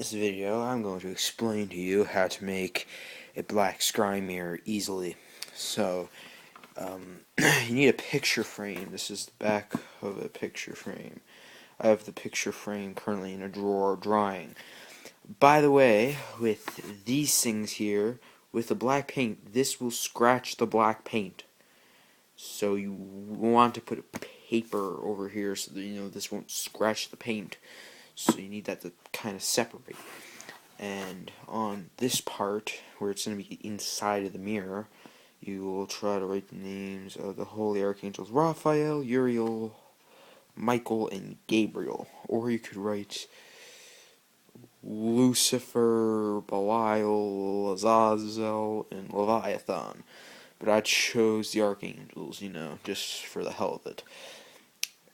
this video, I'm going to explain to you how to make a black scrying mirror easily. So, you need a picture frame. This is the back of a picture frame. I have the picture frame currently in a drawer drying. By the way, with these things here, with the black paint, this will scratch the black paint. So you want to put a paper over here so that this won't scratch the paint. So you need that to kind of separate. And on this part, where it's going to be inside of the mirror, you will try to write the names of the holy archangels Raphael, Uriel, Michael, and Gabriel. Or you could write Lucifer, Belial, Azazel, and Leviathan. But I chose the archangels, just for the hell of it.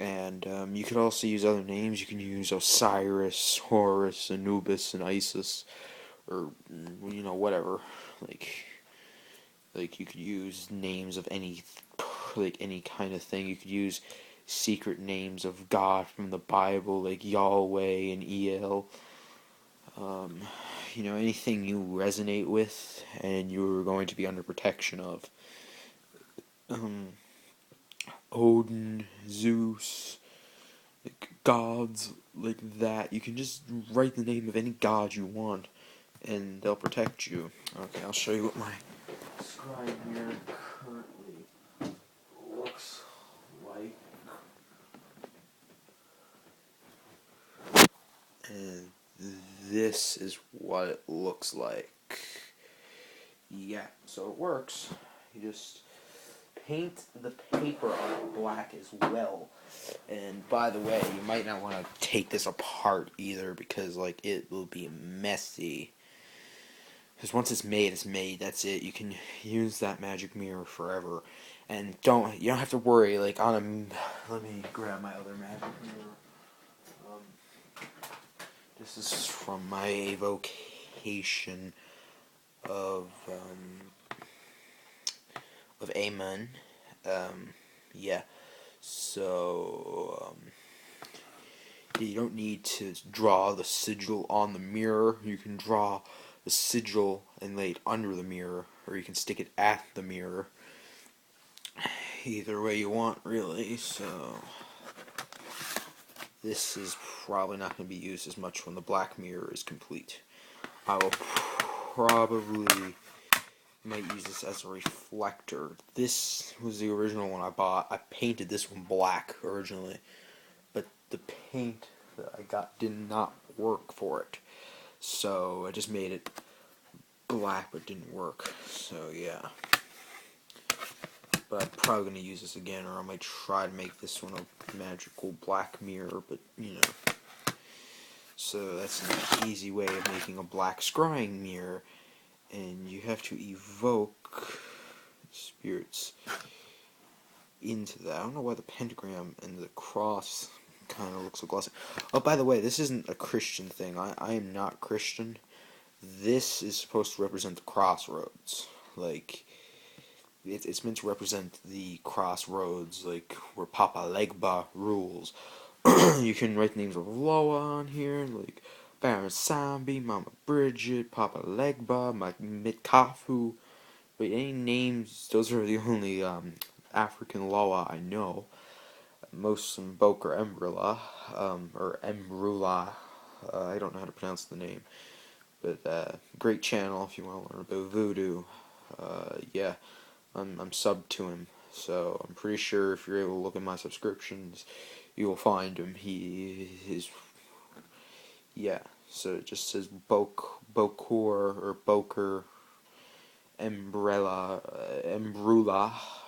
And you could also use other names. You can use Osiris, Horus, Anubis, and Isis, or whatever. Like you could use names of any kind of thing. You could use secret names of God from the Bible, like Yahweh and El. Anything you resonate with, and you're going to be under protection of. Odin, Zeus, like gods like that. You can just write the name of any god you want, and they'll protect you. Okay, I'll show you what my scrying mirror currently looks like. And this is what it looks like. Yeah, so it works. You just paint the paper on it black as well. And by the way, you might not want to take this apart either, because it will be messy. Because once it's made, that's it. You can use that magic mirror forever. And you don't have to worry, let me grab my other magic mirror. This is from my evocation of Amen. Yeah. So, you don't need to draw the sigil on the mirror. You can draw the sigil and lay it under the mirror, or you can stick it at the mirror. Either way you want, really. So, this is probably not going to be used as much when the black mirror is complete. I will probably might use this as a reflector. This was the original one I bought. I painted this one black originally, but the paint that I got did not work for it. So I just made it black, but it didn't work. So yeah. But I'm probably going to use this again, or I might try to make this one a magical black mirror, but So that's an easy way of making a black scrying mirror. And you have to evoke spirits into that. I don't know why the pentagram and the cross kind of looks so glossy. Oh, by the way, this isn't a Christian thing. I am not Christian. This is supposed to represent the crossroads. It's meant to represent the crossroads, where Papa Legba rules. You can write the names of Loa on here, like Baron Sambi, Mama Bridget, Papa Legba, Mitkafu. But any names, those are the only African Loa I know. Most invoke are Embrula, or Embrula. I don't know how to pronounce the name. But great channel if you want to learn about voodoo. Yeah, I'm subbed to him. So I'm pretty sure if you're able to look at my subscriptions, you will find him. Yeah, so it just says Bokur or Boker Embrula,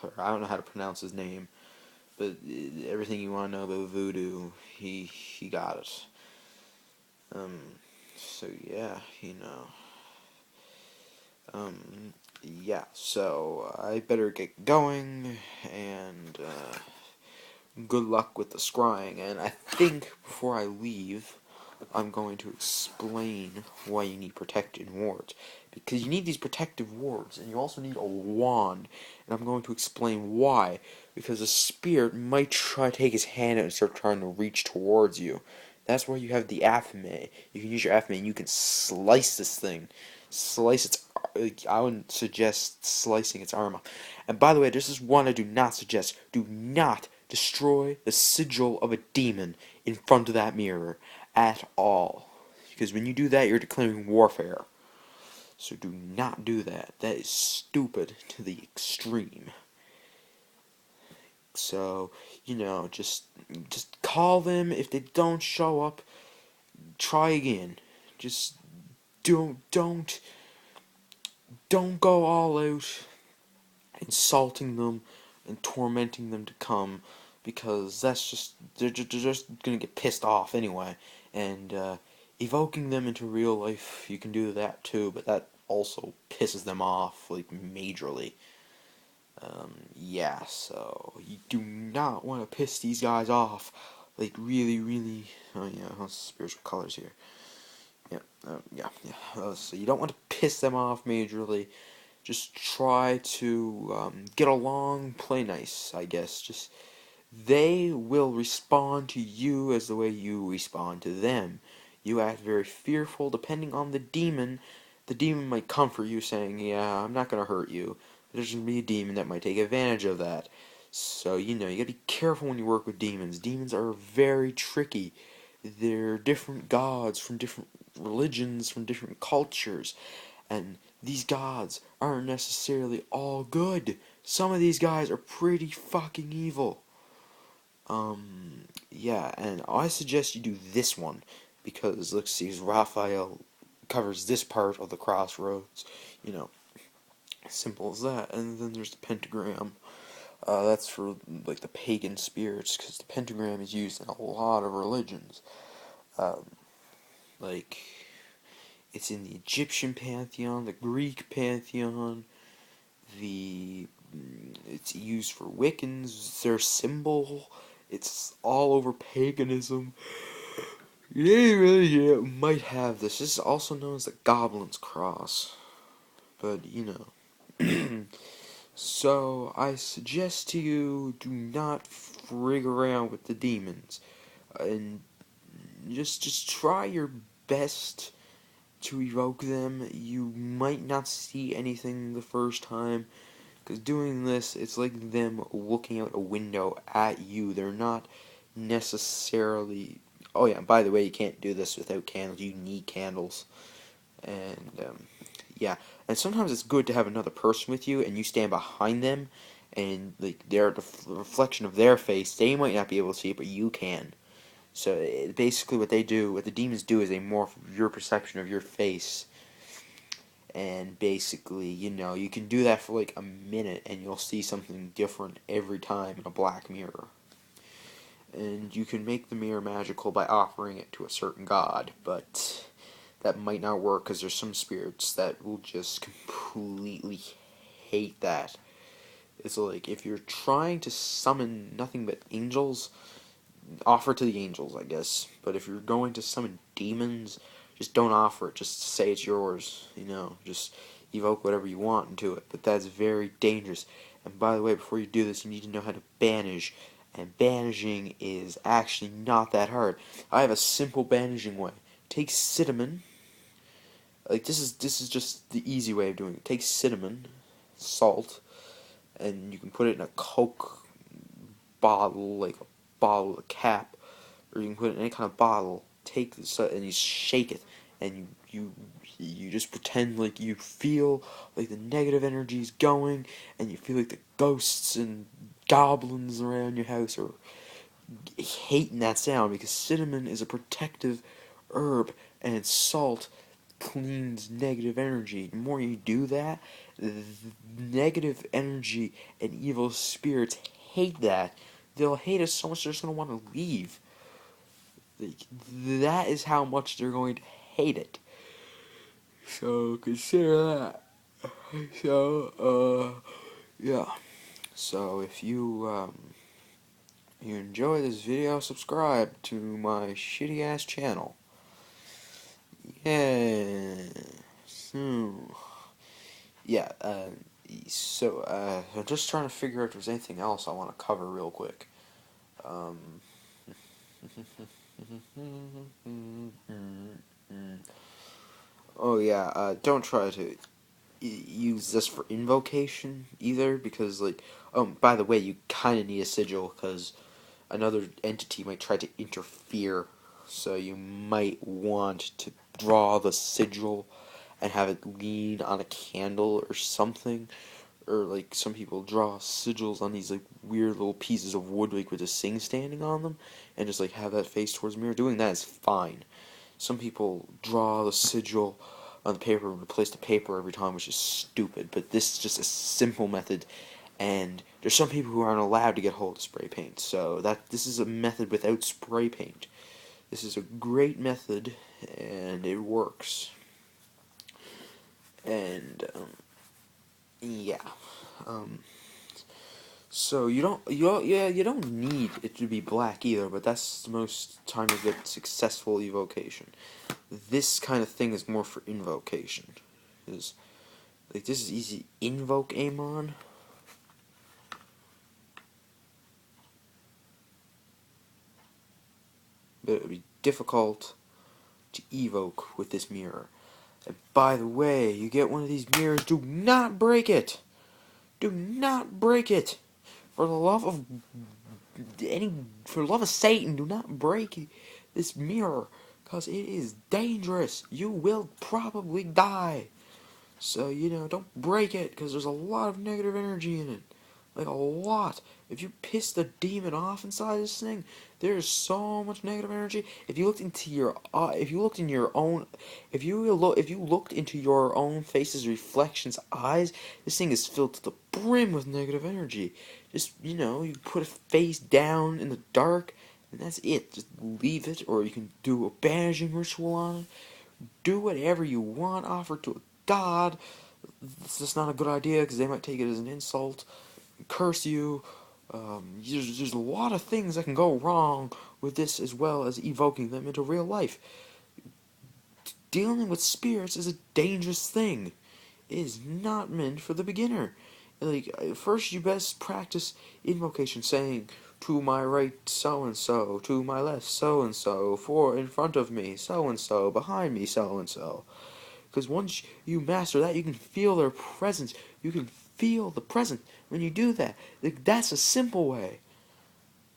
or I don't know how to pronounce his name, but everything you want to know about voodoo, he got it. So yeah, yeah, so I better get going, and good luck with the scrying. And I think before I leave, I'm going to explain why you need protective wards. Because you need these protective wards, and you also need a wand. And I'm going to explain why. Because a spirit might try to take his hand out and start trying to reach towards you. That's where you have the affame. You can use your affame and you can slice this thing. Slice its. I wouldn't suggest slicing its arm off. And by the way, this is one I do not suggest. Do not destroy the sigil of a demon in front of that mirror at all. Because when you do that, you're declaring warfare. So do not do that. That is stupid to the extreme. So, just call them. If they don't show up, try again. Just don't go all out insulting them and tormenting them to come, because they're just gonna get pissed off anyway. And evoking them into real life, you can do that too, but that also pisses them off like majorly. Yeah, so you do not want to piss these guys off, like really, really. Oh yeah, spiritual colors here. Yeah. So you don't want to piss them off majorly. Just try to get along, play nice, I guess. Just they will respond to you as the way you respond to them. You act very fearful, depending on the demon. The demon might comfort you, saying, "Yeah, I'm not gonna hurt you." There's gonna be a demon that might take advantage of that. So you gotta be careful when you work with demons. Demons are very tricky. They're different gods from different religions, from different cultures, and these gods aren't necessarily all good. Some of these guys are pretty fucking evil. Yeah, and I suggest you do this one, because let's see, Raphael covers this part of the crossroads, you know, simple as that. And then there's the pentagram. That's for like the pagan spirits, because the pentagram is used in a lot of religions. Um, like it's in the Egyptian pantheon, the Greek pantheon, the it's used for Wiccans. It's their symbol. It's all over paganism. Yeah, really, yeah, might have this. This is also known as the Goblin's Cross. But, So, I suggest to you, do not frig around with the demons. And just try your best to evoke them. You might not see anything the first time, because doing this, it's like them looking out a window at you. They're not necessarily. Oh yeah, by the way, you can't do this without candles. You need candles, and yeah. And sometimes it's good to have another person with you, and you stand behind them, and like they're the reflection of their face. They might not be able to see it, but you can. So basically, what the demons do, is they morph your perception of your face, and basically, you can do that for like a minute, and you'll see something different every time in a black mirror. And you can make the mirror magical by offering it to a certain god, but that might not work, because there's some spirits that will just completely hate that. It's like, if you're trying to summon nothing but angels, offer to the angels, I guess. But if you're going to summon demons, just don't offer it. Just say it's yours. Just evoke whatever you want into it. But that's very dangerous. And by the way, before you do this, you need to know how to banish. And banishing is actually not that hard. I have a simple banishing way. Take cinnamon. Like this is just the easy way of doing it. Take cinnamon, salt, and you can put it in a Coke bottle, like a bottle, a cap, or you can put it in any kind of bottle. Take this and you shake it, and you just pretend like you feel like the negative energy is going, and you feel like the ghosts and goblins around your house are hating that sound, because cinnamon is a protective herb, and salt cleans negative energy. The more you do that, the negative energy and evil spirits hate that. They'll hate us so much they're just going to want to leave. Like, that is how much they're going to hate it. So consider that. Yeah. So if you enjoy this video, subscribe to my shitty ass channel. Yeah. So, yeah. I'm just trying to figure out if there's anything else I want to cover real quick. Um, Oh yeah, don't try to use this for invocation either, because like, by the way, you kind of need a sigil because another entity might try to interfere. So you might want to draw the sigil and have it lean on a candle or something. Or like some people draw sigils on these like weird little pieces of wood like with a sing standing on them and just like have that face towards the mirror. Doing that is fine. Some people draw the sigil on the paper and replace the paper every time, which is stupid. But this is just a simple method, and there's some people who aren't allowed to get hold of spray paint. So this is a method without spray paint. This is a great method, and it works. And yeah. Um, so you don't need it to be black either, but that's the most time you get successful evocation. This kind of thing is more for invocation. Is like this is easy. Invoke Amon. But it would be difficult to evoke with this mirror. And by the way, you get one of these mirrors, do not break it! Do not break it! For the love of for the love of Satan, do not break this mirror, because it is dangerous. You will probably die. So, don't break it, because there's a lot of negative energy in it. Like, a lot. If you piss the demon off inside this thing, there's so much negative energy. If you looked into your if you looked in your own if you looked into your own face's reflection's eyes, this thing is filled to the brim with negative energy. Just, you put a face down in the dark, and that's it. Just leave it, or you can do a banishing ritual on it. Do whatever you want, offer to a god. It's just not a good idea, because they might take it as an insult, curse you. There's a lot of things that can go wrong with this, as well as evoking them into real life. Dealing with spirits is a dangerous thing. It is not meant for the beginner. Like, first you best practice invocation, saying, to my right so-and-so, to my left so-and-so, for in front of me so-and-so, behind me so-and-so. Because once you master that, you can feel their presence. You can feel the presence when you do that. Like, that's a simple way.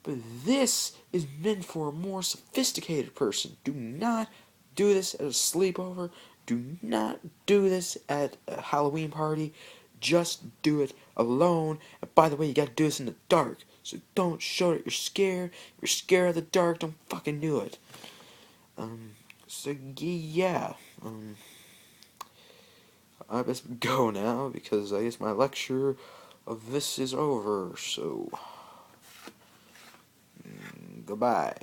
But this is meant for a more sophisticated person. Do not do this at a sleepover. Do not do this at a Halloween party. Just do it alone. And by the way, you gotta do this in the dark. So don't show that you're scared. If you're scared of the dark, don't fucking do it. So yeah. I best go now, because I guess my lecture of this is over. So goodbye.